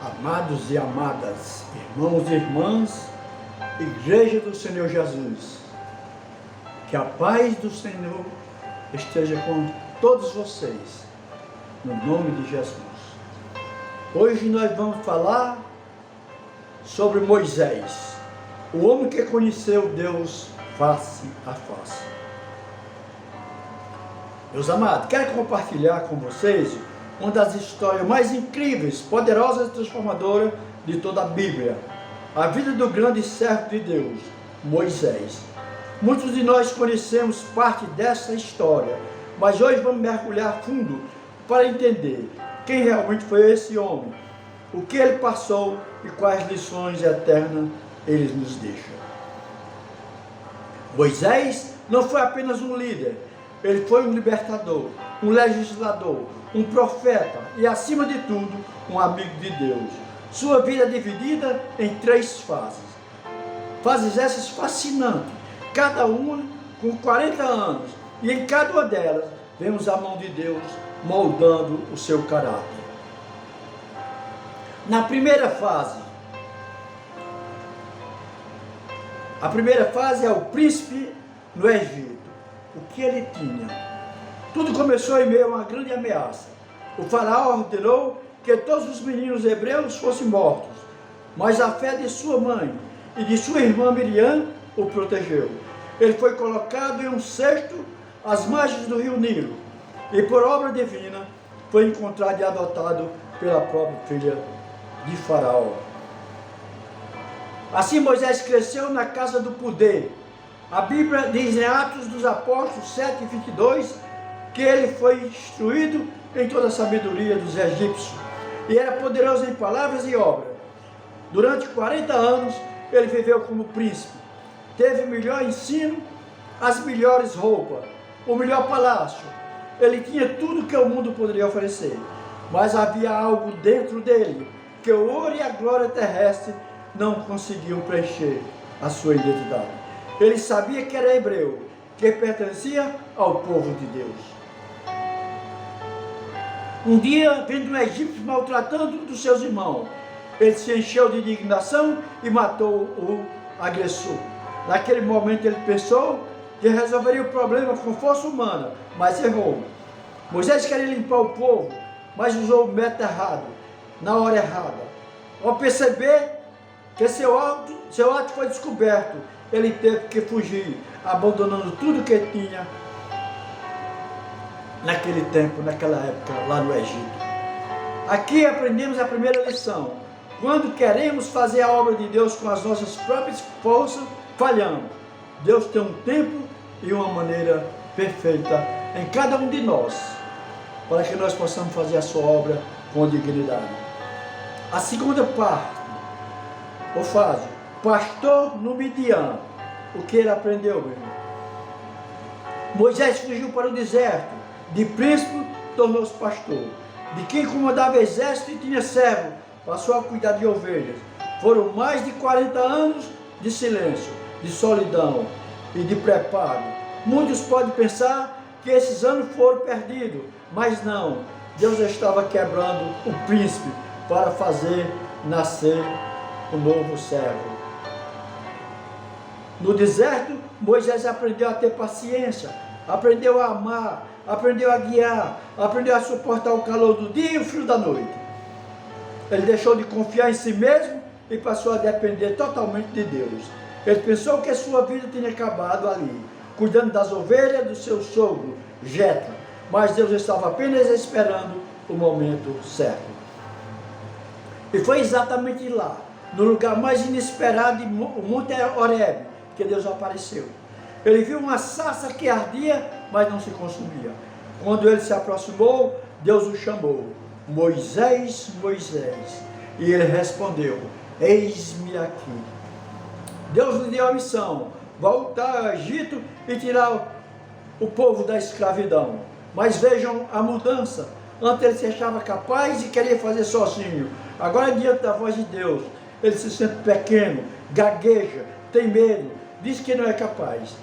Amados e amadas, irmãos e irmãs, Igreja do Senhor Jesus, que a paz do Senhor esteja com todos vocês, no nome de Jesus. Hoje nós vamos falar sobre Moisés, o homem que conheceu Deus face a face. Meus amados, quero compartilhar com vocês uma das histórias mais incríveis, poderosas e transformadoras de toda a Bíblia. A vida do grande servo de Deus, Moisés. Muitos de nós conhecemos parte dessa história, mas hoje vamos mergulhar fundo para entender quem realmente foi esse homem, o que ele passou e quais lições eternas ele nos deixa. Moisés não foi apenas um líder, ele foi um libertador, um legislador, um profeta e, acima de tudo, um amigo de Deus. Sua vida é dividida em 3 fases. Fases essas fascinantes, cada uma com 40 anos, e em cada uma delas vemos a mão de Deus moldando o seu caráter. Na primeira fase, a primeira fase é o príncipe no Egito. O que ele tinha? Tudo começou em meio a uma grande ameaça. O faraó ordenou que todos os meninos hebreus fossem mortos, mas a fé de sua mãe e de sua irmã Miriam o protegeu. Ele foi colocado em um cesto às margens do rio Nilo e, por obra divina, foi encontrado e adotado pela própria filha de Faraó. Assim Moisés cresceu na casa do poder. A Bíblia diz em Atos dos Apóstolos 7:22 que ele foi instruído em toda a sabedoria dos egípcios e era poderoso em palavras e obras. Durante 40 anos ele viveu como príncipe, teve o melhor ensino, as melhores roupas, o melhor palácio. Ele tinha tudo que o mundo poderia oferecer, mas havia algo dentro dele que o ouro e a glória terrestre não conseguiam preencher a sua identidade. Ele sabia que era hebreu, que pertencia ao povo de Deus. Um dia, vendo um egípcio maltratando um dos seus irmãos, ele se encheu de indignação e matou o agressor. Naquele momento ele pensou que resolveria o problema com força humana, mas errou. Moisés queria limpar o povo, mas usou o método errado, na hora errada. Ao perceber que seu ato foi descoberto, ele teve que fugir, abandonando tudo que tinha naquele tempo, naquela época, lá no Egito. Aqui aprendemos a primeira lição. Quando queremos fazer a obra de Deus com as nossas próprias forças, falhamos. Deus tem um tempo e uma maneira perfeita em cada um de nós, para que nós possamos fazer a sua obra com dignidade. A segunda parte, ou fase, pastor no Midian. O que ele aprendeu, meu irmão? Moisés fugiu para o deserto. De príncipe, tornou-se pastor. De quem comandava exército e tinha servo, passou a cuidar de ovelhas. Foram mais de 40 anos de silêncio, de solidão e de preparo. Muitos podem pensar que esses anos foram perdidos, mas não. Deus estava quebrando o príncipe para fazer nascer o novo servo. No deserto, Moisés aprendeu a ter paciência, aprendeu a amar, aprendeu a guiar, aprendeu a suportar o calor do dia e o frio da noite. Ele deixou de confiar em si mesmo e passou a depender totalmente de Deus. Ele pensou que a sua vida tinha acabado ali, cuidando das ovelhas do seu sogro, Jetro, mas Deus estava apenas esperando o momento certo. E foi exatamente lá, no lugar mais inesperado, o Monte Horebe, que Deus apareceu. Ele viu uma sarça que ardia, mas não se consumia. Quando ele se aproximou, Deus o chamou: Moisés, Moisés. E ele respondeu: eis-me aqui. Deus lhe deu a missão: voltar ao Egito e tirar o povo da escravidão. Mas vejam a mudança. Antes ele se achava capaz e queria fazer sozinho. Agora, diante da voz de Deus, ele se sente pequeno, gagueja, tem medo, diz que não é capaz.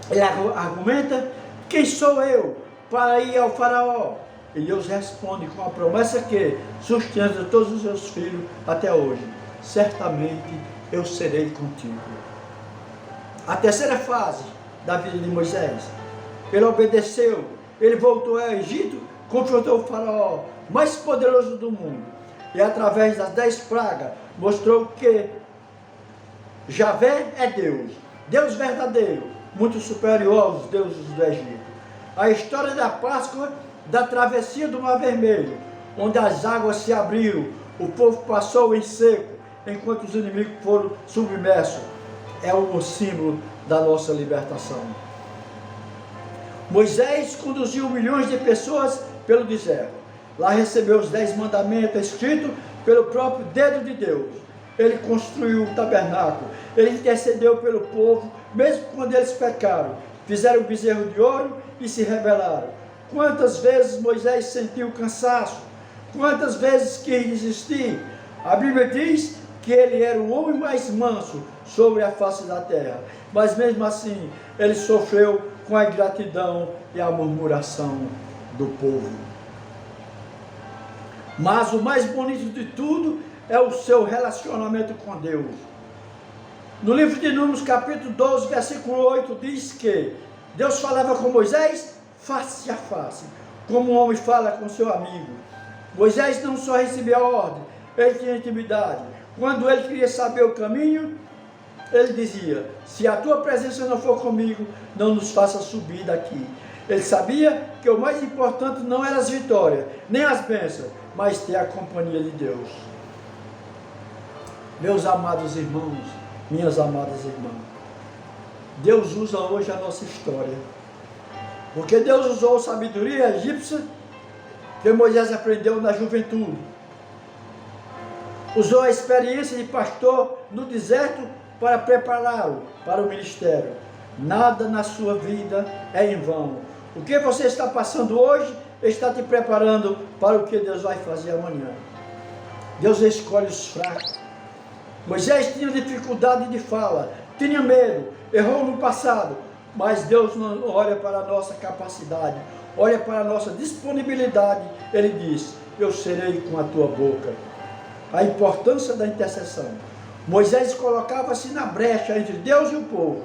Ele argumenta: quem sou eu para ir ao faraó? E Deus responde com a promessa que sustenta todos os seus filhos até hoje: certamente eu serei contigo. A terceira fase da vida de Moisés: ele obedeceu, ele voltou ao Egito, confrontou o faraó mais poderoso do mundo, e através das 10 pragas mostrou que Javé é Deus, Deus verdadeiro, muito superior aos deuses do Egito. A história da Páscoa, da travessia do Mar Vermelho, onde as águas se abriram, o povo passou em seco, enquanto os inimigos foram submersos, é um símbolo da nossa libertação. Moisés conduziu milhões de pessoas pelo deserto. Lá recebeu os 10 mandamentos escritos pelo próprio dedo de Deus. Ele construiu o tabernáculo, ele intercedeu pelo povo, mesmo quando eles pecaram, fizeram o bezerro de ouro e se rebelaram. Quantas vezes Moisés sentiu cansaço? Quantas vezes quis desistir? A Bíblia diz que ele era o homem mais manso sobre a face da terra, mas mesmo assim ele sofreu com a ingratidão e a murmuração do povo. Mas o mais bonito de tudo é o seu relacionamento com Deus. No livro de Números, capítulo 12, versículo 8, diz que Deus falava com Moisés face a face, como um homem fala com seu amigo. Moisés não só recebia a ordem, ele tinha intimidade. Quando ele queria saber o caminho, ele dizia: se a tua presença não for comigo, não nos faça subir daqui. Ele sabia que o mais importante não eram as vitórias, nem as bênçãos, mas ter a companhia de Deus. Meus amados irmãos, minhas amadas irmãs, Deus usa hoje a nossa história, porque Deus usou a sabedoria egípcia que Moisés aprendeu na juventude, usou a experiência de pastor no deserto para prepará-lo para o ministério. Nada na sua vida é em vão. O que você está passando hoje está te preparando para o que Deus vai fazer amanhã. Deus escolhe os fracos. Moisés tinha dificuldade de fala, tinha medo, errou no passado, mas Deus não olha para a nossa capacidade, olha para a nossa disponibilidade. Ele diz: eu serei com a tua boca. A importância da intercessão. Moisés colocava-se na brecha entre Deus e o povo.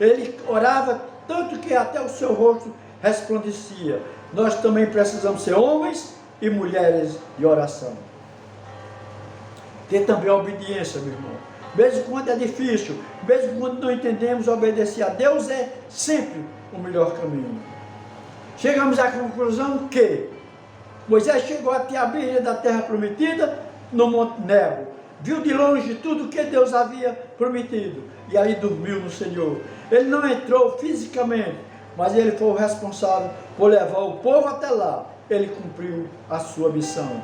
Ele orava tanto que até o seu rosto resplandecia. Nós também precisamos ser homens e mulheres de oração. Ter também a obediência, meu irmão. Mesmo quando é difícil, mesmo quando não entendemos, obedecer a Deus é sempre o melhor caminho. Chegamos à conclusão que Moisés chegou até a beira da terra prometida, no Monte Nebo. Viu de longe tudo o que Deus havia prometido e ali dormiu no Senhor. Ele não entrou fisicamente, mas ele foi o responsável por levar o povo até lá. Ele cumpriu a sua missão.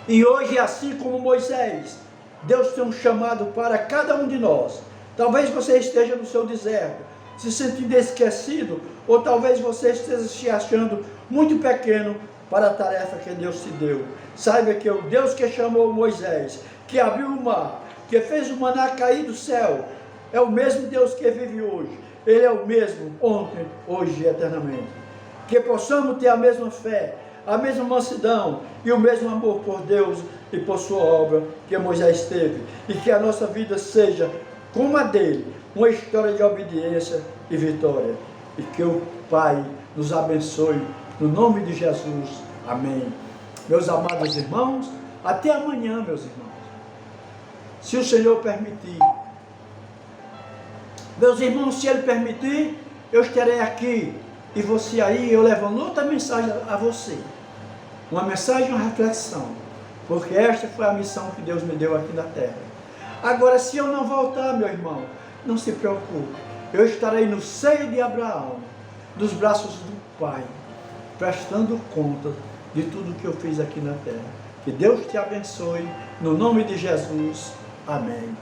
E hoje, assim como Moisés, Deus tem um chamado para cada um de nós. Talvez você esteja no seu deserto, se sentindo esquecido, ou talvez você esteja se achando muito pequeno para a tarefa que Deus te deu. Saiba que o Deus que chamou Moisés, que abriu o mar, que fez o maná cair do céu, é o mesmo Deus que vive hoje. Ele é o mesmo ontem, hoje e eternamente. Que possamos ter a mesma fé, a mesma mansidão e o mesmo amor por Deus e por sua obra que Moisés teve. E que a nossa vida seja como a dele, uma história de obediência e vitória. E que o Pai nos abençoe, no nome de Jesus. Amém. Meus amados irmãos, até amanhã, meus irmãos. Se o Senhor permitir. Meus irmãos, se Ele permitir, eu estarei aqui. E você aí, eu levando outra mensagem a você. Uma mensagem, uma reflexão. Porque esta foi a missão que Deus me deu aqui na terra. Agora, se eu não voltar, meu irmão, não se preocupe. Eu estarei no seio de Abraão, dos braços do Pai, prestando conta de tudo que eu fiz aqui na terra. Que Deus te abençoe, no nome de Jesus. Amém.